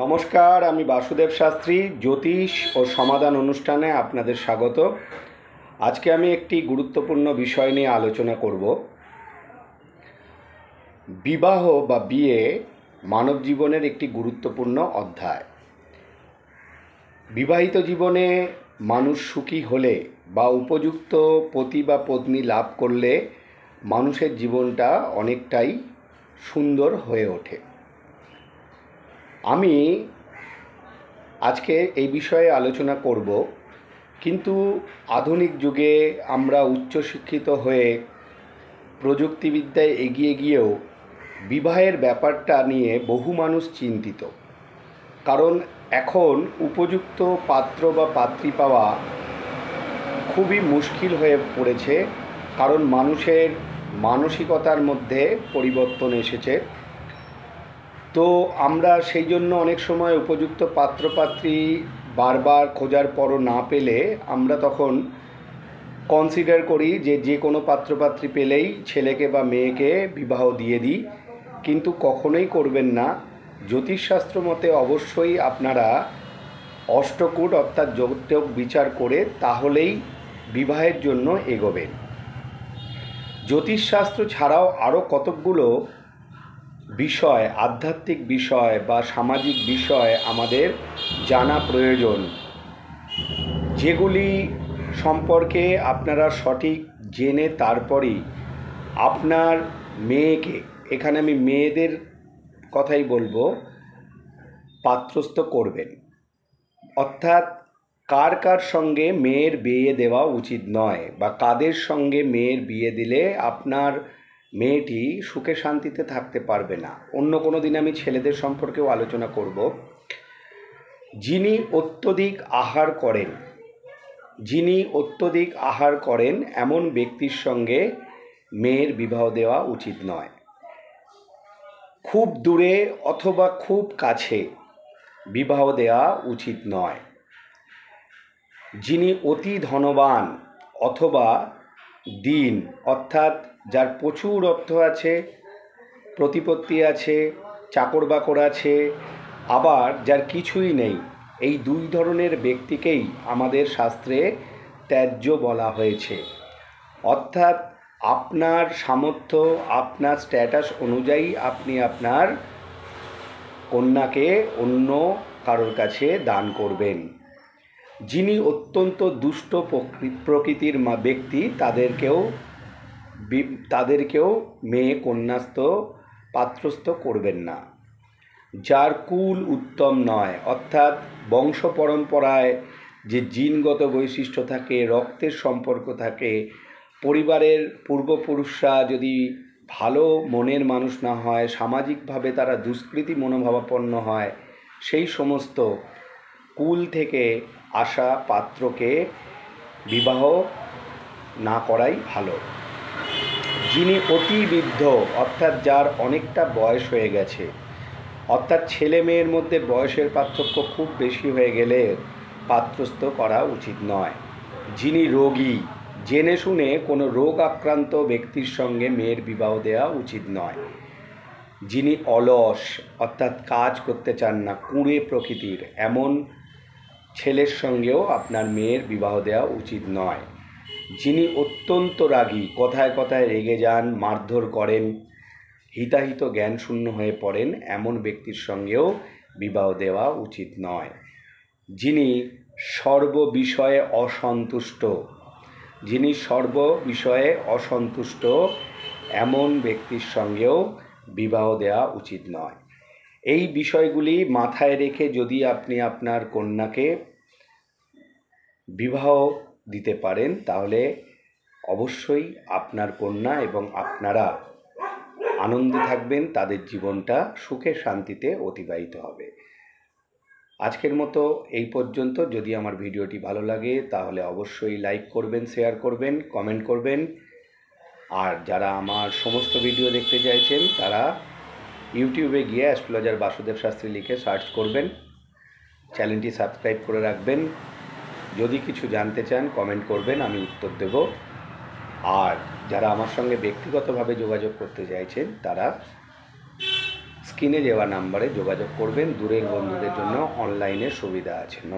নমস্কার, আমি বাসুদেব শাস্ত্রী জ্যোতিষ ও সমাধান অনুষ্ঠানে আপনাদের স্বাগত। আজকে আমি একটি গুরুত্বপূর্ণ বিষয় নিয়ে আলোচনা করব। বিবাহ বা বিয়ে মানব জীবনের একটি গুরুত্বপূর্ণ অধ্যায়। বিবাহিত জীবনে মানুষ সুখী হলে বা উপযুক্ত পতি বা পত্নী লাভ করলে মানুষের জীবনটা অনেকটাই সুন্দর হয়ে ওঠে। আমি আজকে এই বিষয়ে আলোচনা করব, কিন্তু আধুনিক যুগে আমরা উচ্চশিক্ষিত হয়ে প্রযুক্তিবিদ্যায় এগিয়ে গিয়েও বিবাহের ব্যাপারটা নিয়ে বহু মানুষ চিন্তিত। কারণ এখন উপযুক্ত পাত্র বা পাত্রী পাওয়া খুবই মুশকিল হয়ে পড়েছে, কারণ মানুষের মানসিকতার মধ্যে পরিবর্তন এসেছে। তো আমরা সেই জন্য অনেক সময় উপযুক্ত পাত্রপাত্রী বারবার খোঁজার পরও না পেলে আমরা তখন কনসিডার করি যে কোনো পাত্রপাত্রী পেলেই ছেলেকে বা মেয়েকে বিবাহ দিয়ে দিই। কিন্তু কখনোই করবেন না। জ্যোতিষশাস্ত্র মতে অবশ্যই আপনারা অষ্টকূট অর্থাৎ যৌতুক বিচার করে তাহলেই বিবাহের জন্য এগোবেন। জ্যোতিষশাস্ত্র ছাড়াও আরও কতকগুলো বিষয়, আধ্যাত্মিক বিষয় বা সামাজিক বিষয় আমাদের জানা প্রয়োজন, যেগুলি সম্পর্কে আপনারা সঠিক জেনে তারপরেই আপনার মেয়েকে, এখানে আমি মেয়েদের কথাই বলবো, পাত্রস্থ করবেন। অর্থাৎ কার কার সঙ্গে মেয়ের বিয়ে দেওয়া উচিত নয় বা কাদের সঙ্গে মেয়ের বিয়ে দিলে আপনার মেয়েটি সুখে শান্তিতে থাকতে পারবে না। অন্য কোনো দিন আমি ছেলেদের সম্পর্কেও আলোচনা করব। যিনি অত্যধিক আহার করেন এমন ব্যক্তির সঙ্গে মেয়ের বিবাহ দেওয়া উচিত নয়। খুব দূরে অথবা খুব কাছে বিবাহ দেওয়া উচিত নয়। যিনি অতি ধনবান অথবা দীন, অর্থাৎ যার প্রচুর অর্থ আছে, প্রতিপত্তি আছে, চাকর বাকর আছে, আবার যার কিছুই নেই, এই দুই ধরনের ব্যক্তিকেই আমাদের শাস্ত্রে ত্যায্য বলা হয়েছে। অর্থাৎ আপনার সামর্থ্য, আপনার স্ট্যাটাস অনুযায়ী আপনি আপনার কন্যাকে অন্য কারোর কাছে দান করবেন। যিনি অত্যন্ত দুষ্ট প্রকৃতির ব্যক্তি তাদেরকেও মেয়ে পাত্রস্থ করবেন না। যার কুল উত্তম নয়, অর্থাৎ বংশ পরম্পরায় যে জিনগত বৈশিষ্ট্য থাকে, রক্তের সম্পর্ক থাকে, পরিবারের পূর্বপুরুষরা যদি ভালো মনের মানুষ না হয়, সামাজিকভাবে তারা দুষ্কৃতী মনোভাবাপন্ন হয়, সেই সমস্ত কুল থেকে আসা পাত্রকে বিবাহ না করাই ভালো। যিনি অতি বৃদ্ধ, অর্থাৎ যার অনেকটা বয়স হয়ে গেছে, অর্থাৎ ছেলে মেয়ের মধ্যে বয়সের পার্থক্য খুব বেশি হয়ে গেলে পাত্রস্থ করা উচিত নয়। যিনি রোগী, জেনে শুনে কোনো রোগ আক্রান্ত ব্যক্তির সঙ্গে মেয়ের বিবাহ দেওয়া উচিত নয়। যিনি অলস, অর্থাৎ কাজ করতে চান না, কুঁড়ে প্রকৃতির, এমন ছেলের সঙ্গেও আপনার মেয়ের বিবাহ দেওয়া উচিত নয়। যিনি অত্যন্ত রাগী, কথায় কথায় রেগে যান, মারধর করেন, হিতাহিত জ্ঞান শূন্য হয়ে পড়েন, এমন ব্যক্তির সঙ্গেও বিবাহ দেওয়া উচিত নয়। যিনি সর্ববিষয়ে অসন্তুষ্ট, এমন ব্যক্তির সঙ্গেও বিবাহ দেওয়া উচিত নয়। এই বিষয়গুলি মাথায় রেখে যদি আপনি আপনার কন্যাকে বিবাহ দিতে পারেন, তাহলে অবশ্যই আপনার কন্যা এবং আপনারা আনন্দে থাকবেন, তাদের জীবনটা সুখে শান্তিতে অতিবাহিত হবে। আজকের মতো এই পর্যন্ত। যদি আমার ভিডিওটি ভালো লাগে তাহলে অবশ্যই লাইক করবেন, শেয়ার করবেন, কমেন্ট করবেন। আর যারা আমার সমস্ত ভিডিও দেখতে চাইছেন তারা ইউটিউবে গিয়ে অ্যাস্ট্রোলজার বাসুদেব শাস্ত্রী লিখে সার্চ করবেন, চ্যানেলটি সাবস্ক্রাইব করে রাখবেন। যদি কিছু জানতে চান কমেন্ট করবেন, আমি উত্তর দেব। আর যারা আমার সঙ্গে ব্যক্তিগতভাবে যোগাযোগ করতে চাইছেন তারা স্ক্রিনে দেওয়া নাম্বারে যোগাযোগ করবেন। দূরের বন্ধুদের জন্য অনলাইনে সুবিধা আছে। নমস্কার।